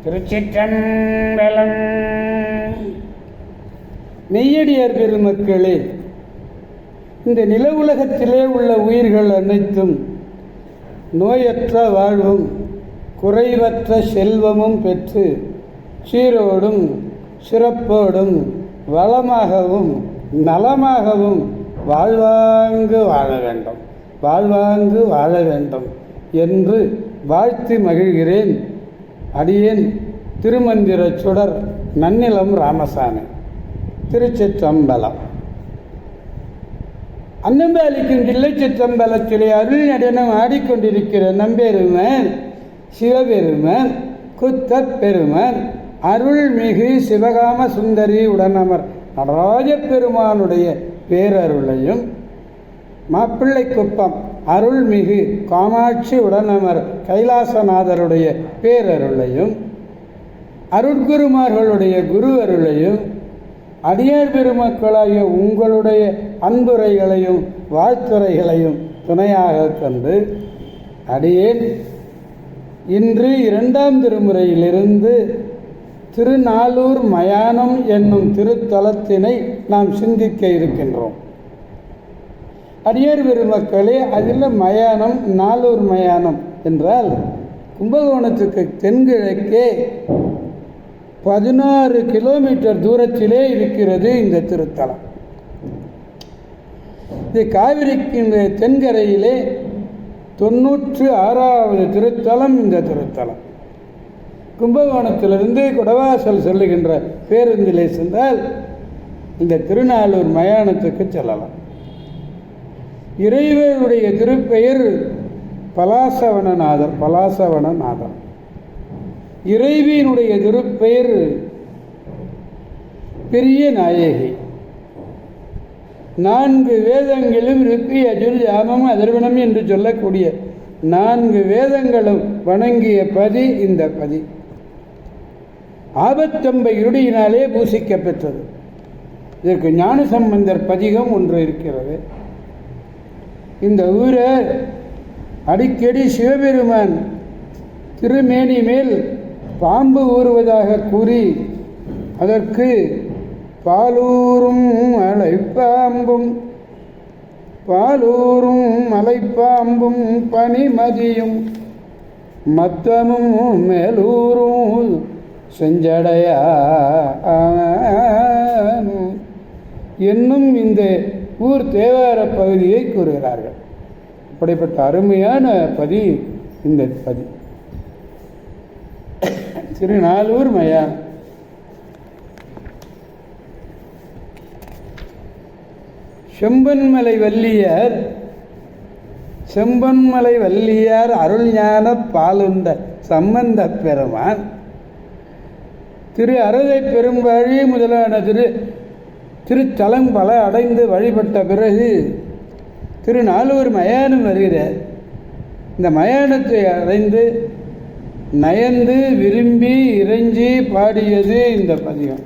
திருச்சிற்றம்பலம். மெய்யடியார் பெருமக்களே, இந்த நில உலகத்திலே உள்ள உயிர்கள் அனைத்தும் நோயற்ற வாழ்வும் குறைவற்ற செல்வமும் பெற்று சீரோடும் சிறப்போடும் வளமாகவும் நலமாகவும் வாழ்வாங்கு வாழ வேண்டும், வாழ்வாங்கு வாழ வேண்டும் என்று வாழ்த்தி மகிழ்கிறேன். அடியேன் திருமந்திர சுடர் நன்னிலம் ராமசாமி, திருச்சிற்றம்பலம். அன்னம்பாலிக்கும் தில்லை சிற்றம்பலத்திலே அருள் நடனம் ஆடிக்கொண்டிருக்கிற நம்பெருமன் சிவபெருமன் குத்தப் பெருமன் அருள்மிகு சிவகாம சுந்தரி உடனமர் நடராஜ பெருமானுடைய பேரருளையும், மாப்பிள்ளை குப்பம் அருள்மிகு காமாட்சி உடனமர் கைலாசநாதருடைய பேரருளையும், அருட்குருமார்களுடைய குரு அருளையும், அடியார் பெருமக்களாகிய உங்களுடைய அன்புரைகளையும் வாழ்த்துரைகளையும் துணையாக கொண்டு அடியேன் இன்று 2ஆம் திருமுறையிலிருந்து திருநாளூர் மயானம் என்னும் திருத்தலத்தினை நாம் சிந்திக்க இருக்கின்றோம். அடியார் பெருமக்களே, அதில் மயானம், நாளூர் மயானம் என்றால் கும்பகோணத்துக்கு தென்கிழக்கே 16 கிலோமீட்டர் தூரத்திலே இருக்கிறது இந்த திருத்தலம். இது காவிரிக்கு தென்கரையிலே 96வது திருத்தலம் இந்த திருத்தலம். கும்பகோணத்திலிருந்து குடவாசல் செல்லுகின்ற பேருந்திலே சென்றால் இந்த திருநாளூர் மயானத்துக்கு செல்லலாம். இறைவனுடைய திருப்பெயர் பலாசவனநாதர், பலாசவனநாதர். இறைவியினுடைய திருப்பெயர் பெரிய நாயகி. 4 வேதங்களும் ரிப்பி அஜுர் ஜாமம் அதர்வனம் என்று சொல்லக்கூடிய 4 வேதங்களும் வணங்கிய பதி இந்த பதி. ஆபத்தம்பை இருடியினாலே பூசிக்க பெற்றது. இதற்கு ஞானசம்பந்தர் பதிகம் ஒன்று இருக்கிறது. இந்த ஊரை அடிக்கடி சிவபெருமான் திருமேனி மேல் பாம்பு ஊறுவதாக கூறி அதற்கு பாலூரும் மலைப்பாம்பும் பாலூரும் மலைப்பாம்பும் பனிமதியும் மத்தமும் மேலூரும் செஞ்சடையா என்னும் இந்த ஊர் தேவார பகுதியை கூறுகிறார்கள். அப்படிப்பட்ட அருமையான பதி இந்த பதி. திருநாளூர் மயானம். செம்பன்மலை வல்லியார் அருள்ஞான பாலுண்ட சம்பந்த பெருமான் திரு அறுதை பெரும்பாழி முதலான திருத்தலம் பல அடைந்து வழிபட்ட பிறகு திருநாளூர் மயானம் வருகிறார். இந்த மயானத்தை அடைந்து நயந்து விரும்பி இறைஞ்சி பாடியது இந்த பதிகம்.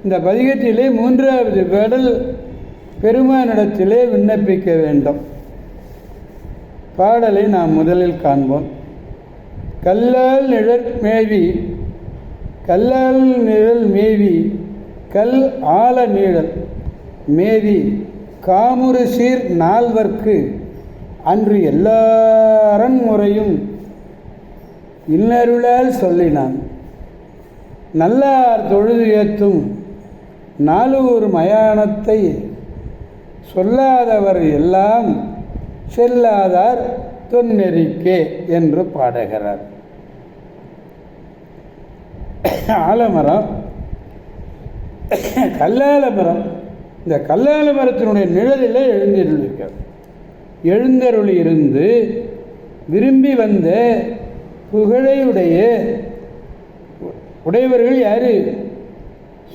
இந்த பதிகத்திலே 3வது பாடல் பெருமானிடத்திலே விண்ணப்பிக்க வேண்டும். பாடலை நாம் முதலில் காண்போம். கல்லால் நிழல் மேவி கல் ஆல நீழல் மேவி காமுறு சீர் நால்வர்க்கு அன்று எல்லாரன் முறையும் இன்னருளால் சொல்லினான். நல்லார் தொழுது ஏத்தும் நாளூர் மயானத்தை சொல்லாதவர் எல்லாம் செல்லாதார் தொன்னெறிக்கே என்று பாடுகிறார். ஆலமரம், கல்லால மரம். இந்த கல்லால மரத்தினுடைய நிழலில் எழுந்தருளி இருந்து விரும்பி வந்த உடையவர்கள் யாரு?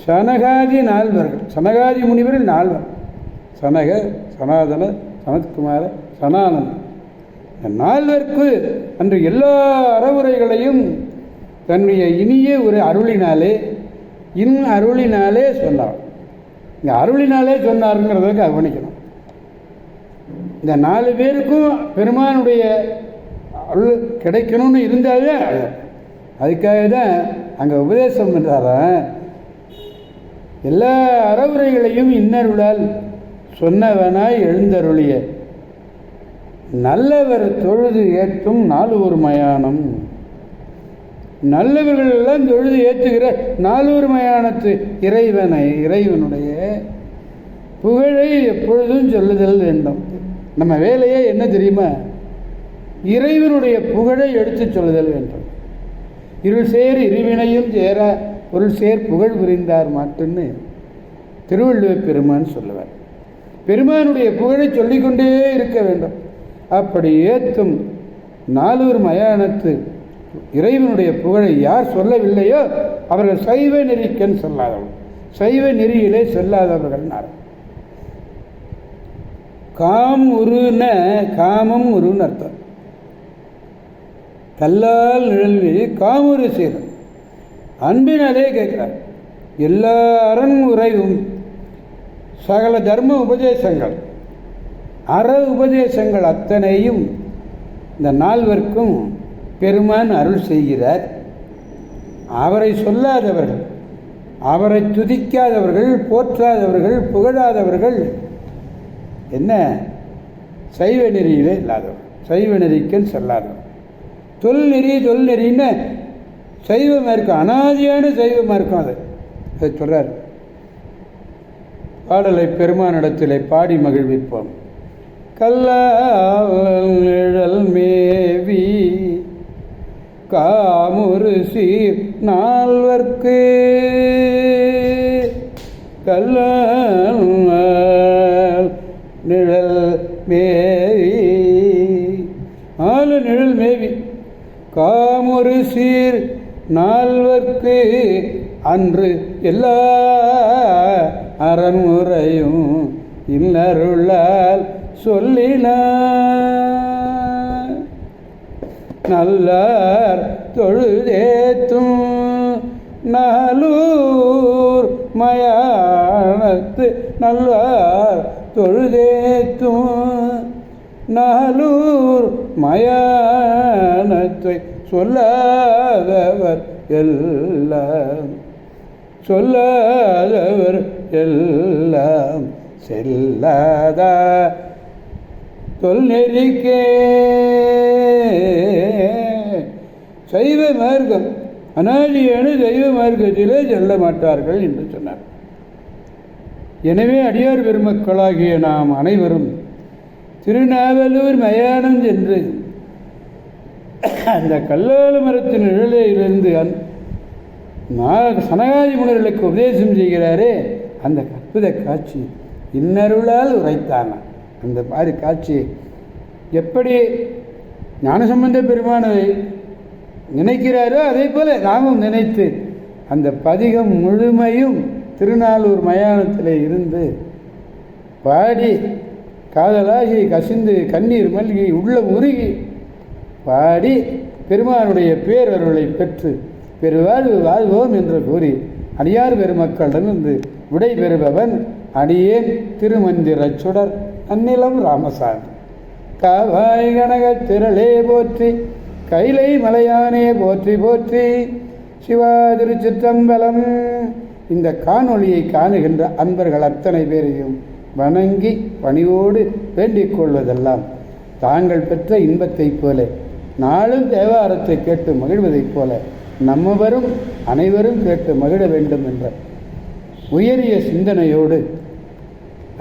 சனகாதி நால்வர்கள். சனகாதி முனிவர்கள் 4. சனக, சனாதன, சனத்குமார, சனானந்த. இந்த 4 அன்று எல்லா அறவுரைகளையும் தன்னுடைய இனிய ஒரு அருளினாலே சொன்னார். இந்த அருளினாலே சொன்னாருங்கிறத கவனிக்கணும். இந்த 4 பேருக்கும் பெருமானுடைய அருள் கிடைக்கணும்னு இருந்தாலே அதுக்காக தான் அங்கே உபதேசம் பண்ணுறாராம், எல்லா அறவுரைகளையும் இன்னருளால் சொன்னவனாய் எழுந்தருளிய நல்லவர் தொழுது ஏற்றும் நாலூர் மயானம். நல்லவர்கள் எல்லாம் தொழுது ஏற்றுகிற நாலூர் மயானத்து இறைவனுடைய புகழை எப்பொழுதும் சொல்லுதல் வேண்டும். நம்ம வேலையே என்ன தெரியுமா? இறைவனுடைய புகழை எடுத்து சொல்லுதல் வேண்டும். இருள் சேர் இருவினையும் சேர பொருள் சேர் புகழ் புரிந்தார் மாட்டுன்னு திருவள்ளுவர் பெருமான் சொல்லுவார். பெருமானுடைய புகழை சொல்லிக்கொண்டே இருக்க வேண்டும். அப்படி ஏற்றும் நாலூர் மயானத்து இறைவனுடைய புகழை யார் சொல்லவில்லையோ அவர்கள் சைவ நெறிக்கண் சொல்லாதவர்கள், சைவ நெறியிலே சொல்லாதவர்கள். காமம் உருன்னு அர்த்தம். கல்லால் நிழல் காமுறு சேரும் அன்பினாலே கேட்கிறார். எல்லா அறன்முறையும் சகல தர்ம உபதேசங்கள் அற உபதேசங்கள் அத்தனையும் இந்த நால்வர்க்கும் பெருமான் அருள் செய்கிறார். அவரை சொல்லாதவர்கள், அவரை துதிக்காதவர்கள், போற்றாதவர்கள், புகழாதவர்கள் என்ன சைவ நெறியிலே இல்லாதவர், சைவ நெறிக்கன் செல்லாதவர். தொல்நெறின்னு சைவமாக இருக்கும், அனாதியான சைவமாக இருக்கும். அதை சொல்றார். பாடலை பெருமானிடத்திலே பாடி மகிழ்விப்போம். கல்லால் மேவி காமுறு சீர் நால்வர்க்கு கல்லால் நிழல் மேவி ஆளு நிழல் மேவி காமுறு சீர் நால்வர்க்கு அன்று எல்லா அறன்முறையும் இன்னருளால் சொல்லினார். நல்லார் தொழுதேத்தும் நாலூர் மயானத்து நல்லார் தொழுதேத்தும் நாலூர் மயானத்தை சொல்லாதவர் எல்லாம் செல்லாத தொல்நெறிக்கே. சைவ மார்க்கம் அனாதியான சைவ மார்க்கத்திலே செல்ல மாட்டார்கள் என்று சொன்னார். எனவே அடியார் பெருமக்களாகிய நாம் அனைவரும் திருநாவலூர் மயானம் சென்று அந்த கல்லால மரத்தின் நிழலிலிருந்து சனகாதி முனிவர்களுக்கு உபதேசம் செய்கிறாரே, அந்த அற்புத காட்சி இன்னருளால் உரைத்தான அந்த மாதிரி காட்சி எப்படி ஞானசம்பந்த பெருமானை நினைக்கிறாரோ அதே போல நாமும் நினைத்து அந்த பதிகம் முழுமையும் திருநாளூர் மயானத்தில் இருந்து பாடி காதலாகி கசிந்து கண்ணீர் மல்கி உள்ள உருகி பாடி பெருமானுடைய பேரருளை பெற்று பெருவாழ்வு வாழ்வோம் என்று கூறி அடியார் பெருமக்களிடமிருந்து விடை பெறுபவன் அடியேன் திருமந்திர சுடர் அந்நிலம் ராமசாமி. காவாய் கனகத் திரளே போற்றி, கைலை மலையானே போற்றி போற்றி, சிவா திருச்சிற்றம்பலம். இந்த காணொளியை காணுகின்ற அன்பர்கள் அத்தனை பேரையும் வணங்கி பணிவோடு வேண்டிக் கொள்வதெல்லாம் தாங்கள் பெற்ற இன்பத்தைப் போல நாளும் தேவாரத்தை கேட்டு மகிழ்வதைப் போல நம்மவரும் அனைவரும் கேட்டு மகிழ வேண்டும் என்ற உயரிய சிந்தனையோடு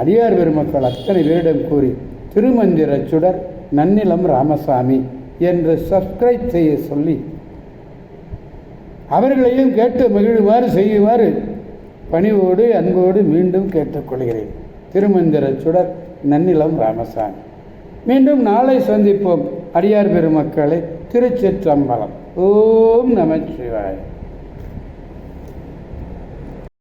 அடியார் பெருமக்கள் அத்தனை பேரிடம் கூறி திருமந்திர சுடர் நன்னிலம் ராமசாமி என்று சப்ஸ்கிரைப் செய்ய சொல்லி அவர்களையும் கேட்டு மகிழுமாறு செய்யுமாறு பணிவோடு அன்போடு மீண்டும் கேட்டுக்கொள்கிறேன். திருமந்திர சுடர் நன்னிலம் ராமசாமி. மீண்டும் நாளை சந்திப்போம். அடியார் பெருமக்களை திருச்சிற்றம்பலம். ஓம் நமச்சிவாய.